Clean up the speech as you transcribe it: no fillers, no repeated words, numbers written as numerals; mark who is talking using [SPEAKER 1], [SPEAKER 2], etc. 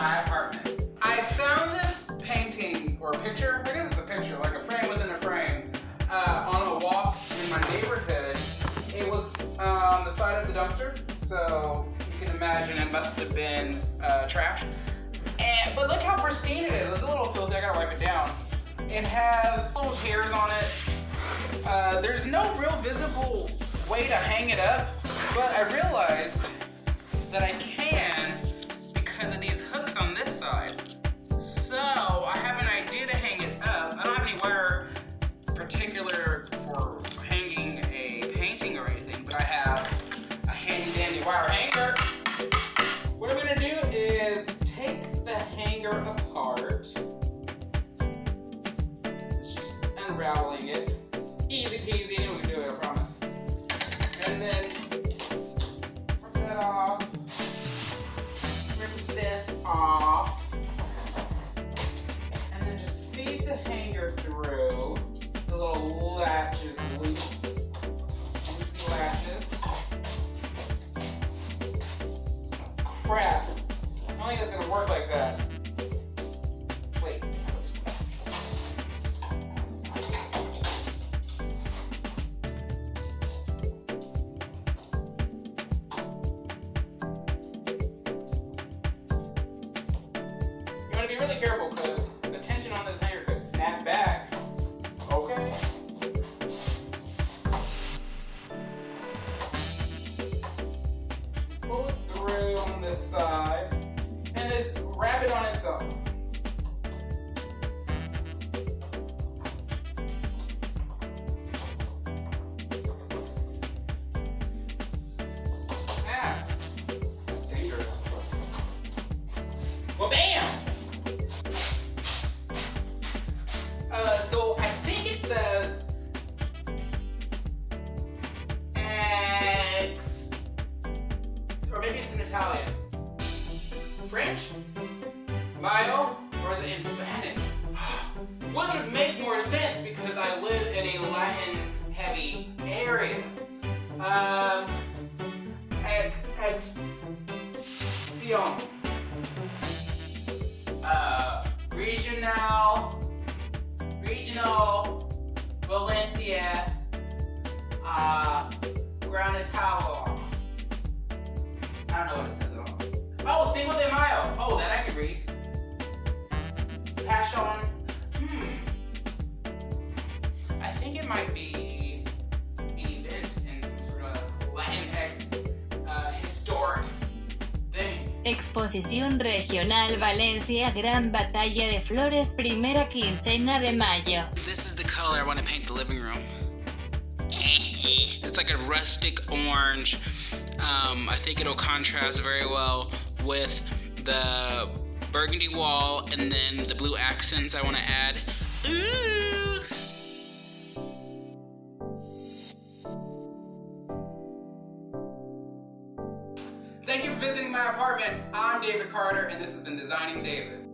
[SPEAKER 1] my apartment. I found this painting or picture, I guess it's a picture, like a frame within a frame, on a walk in my neighborhood. It was on the side of the dumpster, so you can imagine it must have been trash. But look how pristine it is. There's a little filthy, I gotta wipe it down. It has little tears on it. There's no real visible way to hang it up, but I realized that I can because of these hooks on this side. So I have an idea to hang it up. I don't have any wire particular for hanging a painting or anything, but I have a handy dandy wire hanger. What I'm gonna do is take the hanger apart. It's just unraveling it. It's easy peasy, anyone can do it, I promise. And then rip that off. Rip this off. And then just feed the hanger through. The little latches loose. Loose latches. Crap. I don't think it's gonna work like that. Wait. You want to be really careful because the tension on this hanger could snap back. Okay. Pull it through on this side and just wrap it on itself. Ah, it's dangerous. Well, bam! So I think it says X, or maybe it's in Italian. French? Mayo? Or is it in Spanish? Which would make more sense because I live in a Latin-heavy area. Excion. Regional, Valencia, Granitalo. I don't know what it says at all. Oh, Cinco de Mayo. Oh, that I can read. Passion. I think it might be an event in some sort of Latinx historic thing.
[SPEAKER 2] Exposición Regional Valencia, Gran Batalla de Flores, primera quincena de mayo.
[SPEAKER 1] This is the color I want to paint the living room. It's like a rustic orange. I think it'll contrast very well with the burgundy wall and then the blue accents I want to add. Ooh. Thank you for visiting my apartment. I'm David Carter, and this has been Designing David.